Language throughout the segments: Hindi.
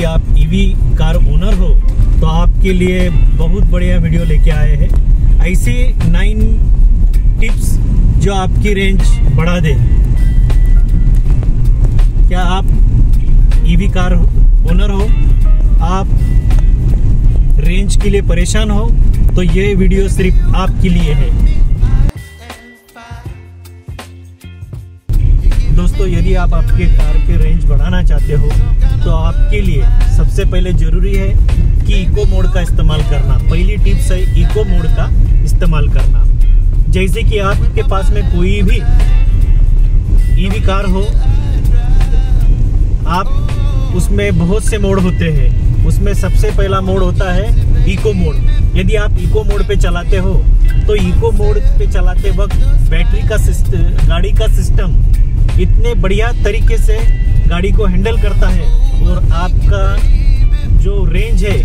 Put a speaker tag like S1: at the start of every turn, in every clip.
S1: आप ईवी कार ओनर हो तो आपके लिए बहुत बढ़िया वीडियो लेके आए हैं। ऐसी 9 टिप्स जो आपकी रेंज बढ़ा दे। क्या आप ईवी कार ओनर हो, आप रेंज के लिए परेशान हो, तो ये वीडियो सिर्फ आपके लिए है। दोस्तों, यदि आप आपके कार के रेंज बढ़ाना चाहते हो तो आपके लिए सबसे पहले जरूरी है कि इको मोड का इस्तेमाल करना। पहली टिप्स है इको मोड का इस्तेमाल करना। जैसे कि आपके पास में कोई भी ईवी कार हो, आप उसमें बहुत से मोड होते हैं। उसमें सबसे पहला मोड होता है इको मोड। यदि आप इको मोड पे चलाते हो तो इको मोड पे चलाते वक्त बैटरी का गाड़ी का सिस्टम इतने बढ़िया तरीके से गाड़ी को हैंडल करता है और आपका जो रेंज है,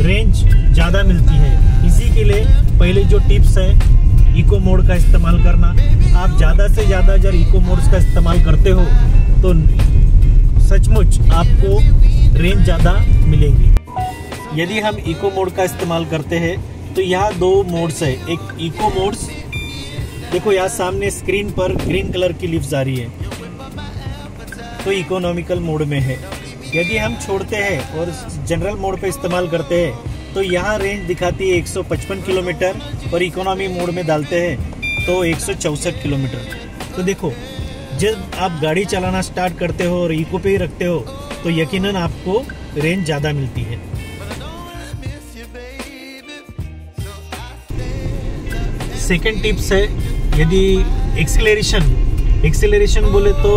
S1: रेंज ज़्यादा मिलती है। इसी के लिए पहले जो टिप्स है इको मोड का इस्तेमाल करना। आप ज़्यादा से ज़्यादा जब इको मोड्स का इस्तेमाल करते हो तो सचमुच आपको रेंज ज़्यादा मिलेंगी। यदि हम इको मोड का इस्तेमाल करते हैं तो यहाँ 2 मोड्स है। एक इको मोड्स, देखो यहाँ सामने स्क्रीन पर ग्रीन कलर की लिप्स आ रही है, तो इकोनॉमिकल मोड में है। यदि हम छोड़ते हैं और जनरल मोड पे इस्तेमाल करते हैं तो यहाँ रेंज दिखाती है 155 किलोमीटर और इकोनॉमी मोड में डालते हैं तो 164 किलोमीटर। तो देखो, जब आप गाड़ी चलाना स्टार्ट करते हो और इको पे ही रखते हो तो यकीनन आपको रेंज ज़्यादा मिलती है। सेकेंड टिप्स है, यदि एक्सेलरेशन बोले तो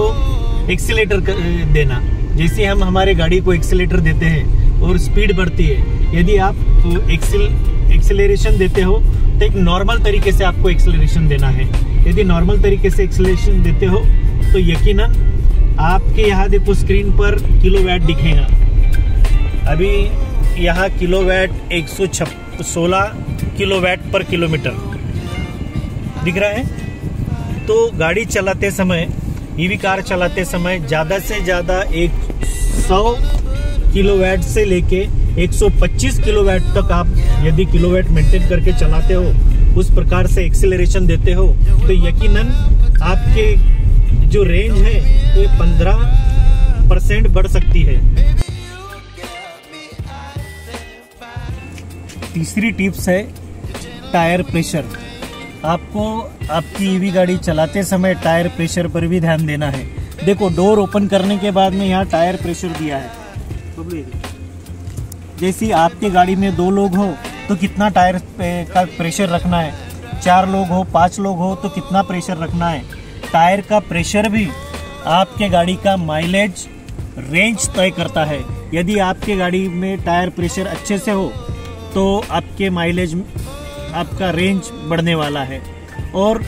S1: एक्सीलेटर देना। जैसे हम हमारे गाड़ी को एक्सीलेटर देते हैं और स्पीड बढ़ती है, यदि आप एक्सेलरेशन देते हो तो एक नॉर्मल तरीके से आपको एक्सेलरेशन देना है। यदि नॉर्मल तरीके से एक्सेलरेशन देते हो तो यकीनन आपके यहाँ देखो स्क्रीन पर किलोवाट दिखेगा। अभी यहाँ किलोवाट 116 किलोवाट पर किलोमीटर दिख रहा है। तो गाड़ी चलाते समय, ईवी कार चलाते समय ज़्यादा से ज़्यादा 100 किलोवाट से लेके 125 किलोवाट तक आप यदि किलोवाट मेंटेन करके चलाते हो, उस प्रकार से एक्सेलरेशन देते हो तो यकीनन आपके जो रेंज है ये 15% बढ़ सकती है। तीसरी टिप्स है टायर प्रेशर। आपको आपकी ईवी गाड़ी चलाते समय टायर प्रेशर पर भी ध्यान देना है। देखो, डोर ओपन करने के बाद में यहाँ टायर प्रेशर दिया है। जैसे आपके गाड़ी में 2 लोग हो तो कितना टायर का प्रेशर रखना है, 4 लोग हो, 5 लोग हो तो कितना प्रेशर रखना है। टायर का प्रेशर भी आपके गाड़ी का माइलेज, रेंज तय करता है। यदि आपके गाड़ी में टायर प्रेशर अच्छे से हो तो आपके माइलेज, आपका रेंज बढ़ने वाला है। और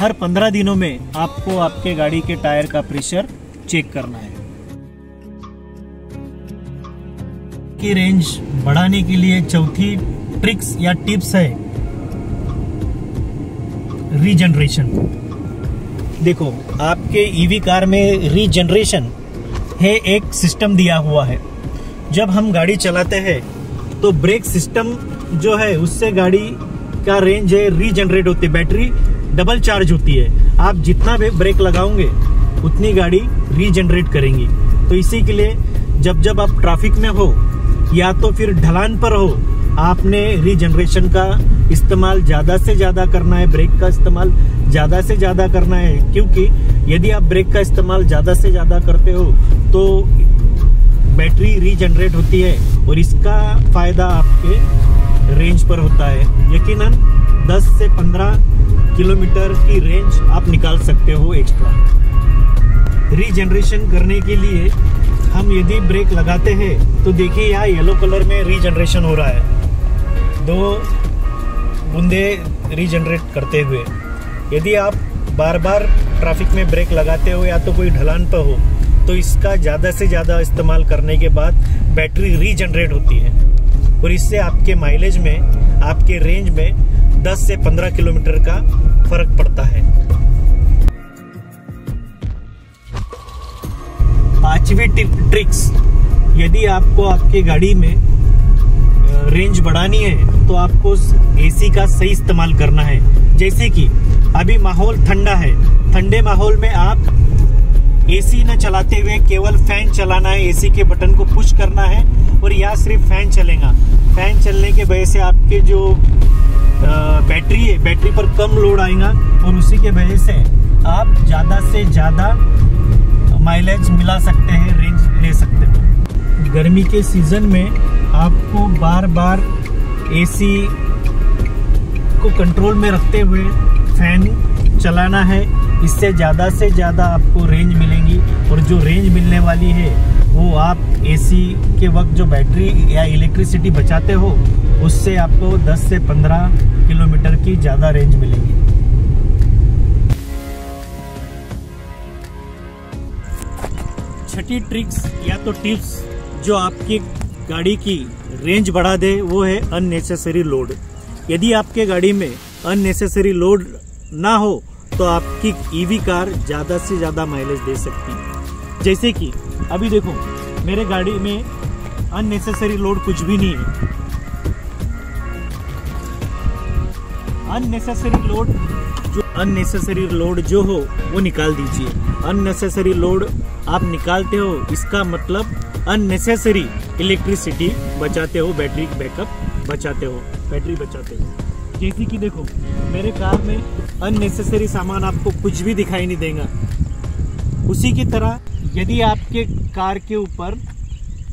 S1: हर 15 दिनों में आपको आपके गाड़ी के टायर का प्रेशर चेक करना है। की रेंज बढ़ाने के लिए चौथी ट्रिक्स या टिप्स है रीजनरेशन। देखो, आपके ईवी कार में रीजनरेशन है एक सिस्टम दिया हुआ है। जब हम गाड़ी चलाते हैं तो ब्रेक सिस्टम जो है उससे गाड़ी का रेंज है रीजनरेट होती है, बैटरी डबल चार्ज होती है। आप जितना भी ब्रेक लगाओगे उतनी गाड़ी रीजनरेट करेंगी। तो इसी के लिए जब आप ट्रैफिक में हो या तो फिर ढलान पर हो, आपने रीजनरेशन का इस्तेमाल ज़्यादा से ज़्यादा करना है, ब्रेक का इस्तेमाल ज़्यादा से ज़्यादा करना है। क्योंकि यदि आप ब्रेक का इस्तेमाल ज़्यादा से ज़्यादा करते हो तो बैटरी रीजनरेट होती है और इसका फ़ायदा आपके रेंज पर होता है। यकीनन 10 से 15 किलोमीटर की रेंज आप निकाल सकते हो एक्स्ट्रा। रीजनरेशन करने के लिए हम यदि ब्रेक लगाते हैं तो देखिए यहाँ येलो कलर में रीजनरेशन हो रहा है, 2 बूंदे रीजनरेट करते हुए। यदि आप बार बार ट्रैफिक में ब्रेक लगाते हो या तो कोई ढलान पर हो तो इसका ज़्यादा से ज़्यादा इस्तेमाल करने के बाद बैटरी रीजनरेट होती है और इससे आपके माइलेज में, आपके रेंज में 10 से 15 किलोमीटर का फर्क पड़ता है। पांचवी ट्रिक्स यदि आपको आपके गाड़ी में रेंज बढ़ानी है तो आपको एसी का सही इस्तेमाल करना है। जैसे कि अभी माहौल ठंडा है, ठंडे माहौल में आप एसी न चलाते हुए केवल फैन चलाना है, एसी के बटन को पुश करना है और यहाँ सिर्फ फैन चलेगा। फैन चलने के वजह से आपके जो बैटरी है, बैटरी पर कम लोड आएगा और उसी के वजह से आप ज़्यादा से ज़्यादा माइलेज मिला सकते हैं, रेंज ले सकते हैं। गर्मी के सीजन में आपको बार बार एसी को कंट्रोल में रखते हुए फैन चलाना है, इससे ज़्यादा से ज़्यादा आपको रेंज मिलेगी। और जो रेंज मिलने वाली है वो आप एसी के वक्त जो बैटरी या इलेक्ट्रिसिटी बचाते हो उससे आपको 10 से 15 किलोमीटर की ज़्यादा रेंज मिलेगी। छठी ट्रिक्स या तो टिप्स जो आपकी गाड़ी की रेंज बढ़ा दे वो है अननेसेसरी लोड। यदि आपके गाड़ी में अननेसेसरी लोड ना हो तो आपकी ईवी कार ज़्यादा से ज़्यादा माइलेज दे सकती है। जैसे कि अभी देखो मेरे गाड़ी में अननेसेसरी लोड कुछ भी नहीं है। अननेसेसरी लोड जो हो वो निकाल दीजिए। अननेसेसरी लोड आप निकालते हो इसका मतलब अननेसेसरी इलेक्ट्रिसिटी बचाते हो, बैटरी बैकअप बचाते हो, बैटरी बचाते हो। जैसे कि देखो मेरे कार में अननेसेसरी सामान आपको कुछ भी दिखाई नहीं देगा। उसी की तरह यदि आपके कार के ऊपर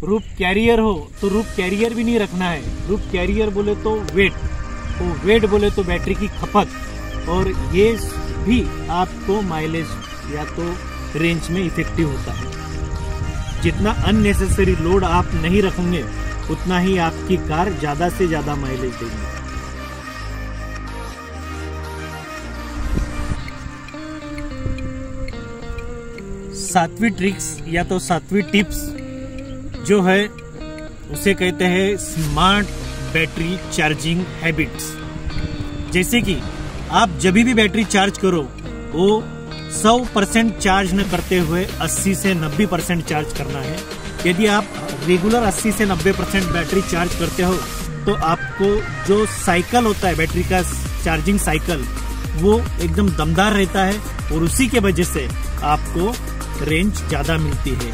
S1: रूफ कैरियर हो तो रूफ कैरियर भी नहीं रखना है। रूफ कैरियर बोले तो वेट, तो वेट बोले तो बैटरी की खपत, और ये भी आपको माइलेज या तो रेंज में इफेक्टिव होता है। जितना अननेसेसरी लोड आप नहीं रखेंगे उतना ही आपकी कार ज़्यादा से ज़्यादा माइलेज देगी। सातवीं ट्रिक्स या तो सातवीं टिप्स जो है उसे कहते हैं स्मार्ट बैटरी चार्जिंग हैबिट्स। जैसे कि आप जब भी बैटरी चार्ज करो वो 100% चार्ज न करते हुए 80 से 90% चार्ज करना है। यदि आप रेगुलर 80 से 90% बैटरी चार्ज करते हो तो आपको जो साइकिल होता है बैटरी का चार्जिंग साइकिल वो एकदम दमदार रहता है और उसी के वजह से आपको रेंज ज़्यादा मिलती है।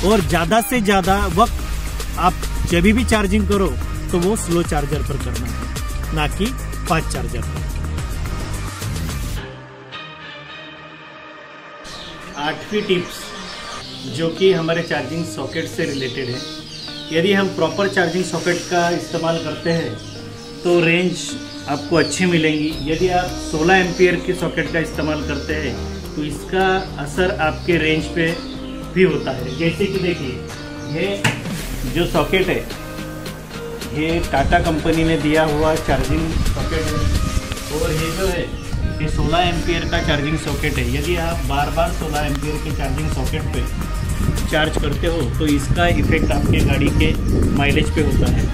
S1: और ज़्यादा से ज़्यादा वक्त आप जब भी चार्जिंग करो तो वो स्लो चार्जर पर करना है, ना कि फास्ट चार्जर पर। 8वीं टिप्स जो कि हमारे चार्जिंग सॉकेट से रिलेटेड है। यदि हम प्रॉपर चार्जिंग सॉकेट का इस्तेमाल करते हैं तो रेंज आपको अच्छी मिलेंगी। यदि आप 16 एम्पियर के सॉकेट का इस्तेमाल करते हैं तो इसका असर आपके रेंज पे भी होता है। जैसे कि देखिए ये जो सॉकेट है ये टाटा कंपनी ने दिया हुआ चार्जिंग सॉकेट है और ये जो है ये 16 एम्पियर का चार्जिंग सॉकेट है। यदि आप बार बार 16 एम्पियर के चार्जिंग सॉकेट पे चार्ज करते हो तो इसका इफेक्ट आपके गाड़ी के माइलेज पे होता है।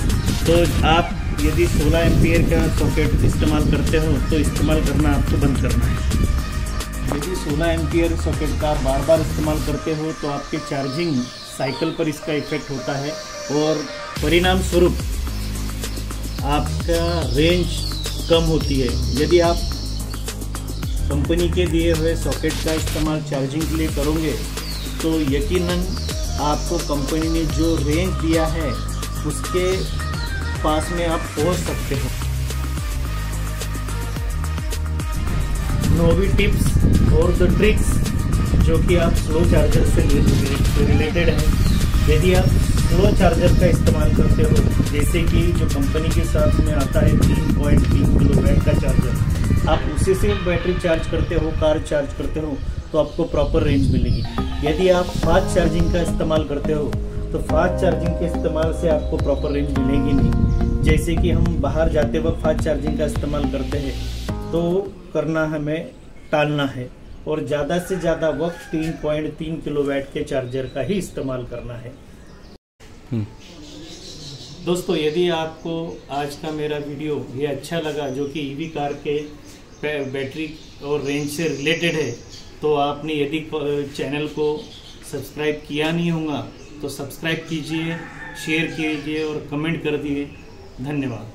S1: तो आप यदि 16 एम्पियर का सॉकेट इस्तेमाल करते हो तो इस्तेमाल करना आपको बंद करना है। यदि 16 एम्पियर सॉकेट का बार बार इस्तेमाल करते हो तो आपके चार्जिंग साइकिल पर इसका इफेक्ट होता है और परिणाम स्वरूप आपका रेंज कम होती है। यदि आप कंपनी के दिए हुए सॉकेट का इस्तेमाल चार्जिंग के लिए करोगे तो यकीनन आपको कंपनी ने जो रेंज दिया है उसके पास में आप पहुंच सकते हो। 9वीं टिप्स और द ट्रिक्स जो कि आप स्लो चार्जर से रिलेटेड है। यदि आप स्लो चार्जर का इस्तेमाल करते हो जैसे कि जो कंपनी के साथ में आता है 3.3 किलोवाट का चार्जर, आप उसी से बैटरी चार्ज करते हो, कार चार्ज करते हो तो आपको प्रॉपर रेंज मिलेगी। यदि आप फास्ट चार्जिंग का इस्तेमाल करते हो तो फास्ट चार्जिंग के इस्तेमाल से आपको प्रॉपर रेंज मिलेगी नहीं। जैसे कि हम बाहर जाते वक्त फास्ट चार्जिंग का इस्तेमाल करते हैं तो करना हमें टालना है और ज़्यादा से ज़्यादा वक्त 3.3 किलोवाट के चार्जर का ही इस्तेमाल करना है। दोस्तों यदि आपको आज का मेरा वीडियो ये अच्छा लगा जो कि ईवी कार के बैटरी और रेंज से रिलेटेड है तो आपने यदि चैनल को सब्सक्राइब किया नहीं होगा तो सब्सक्राइब कीजिए, शेयर कीजिए और कमेंट कर दिए। धन्यवाद।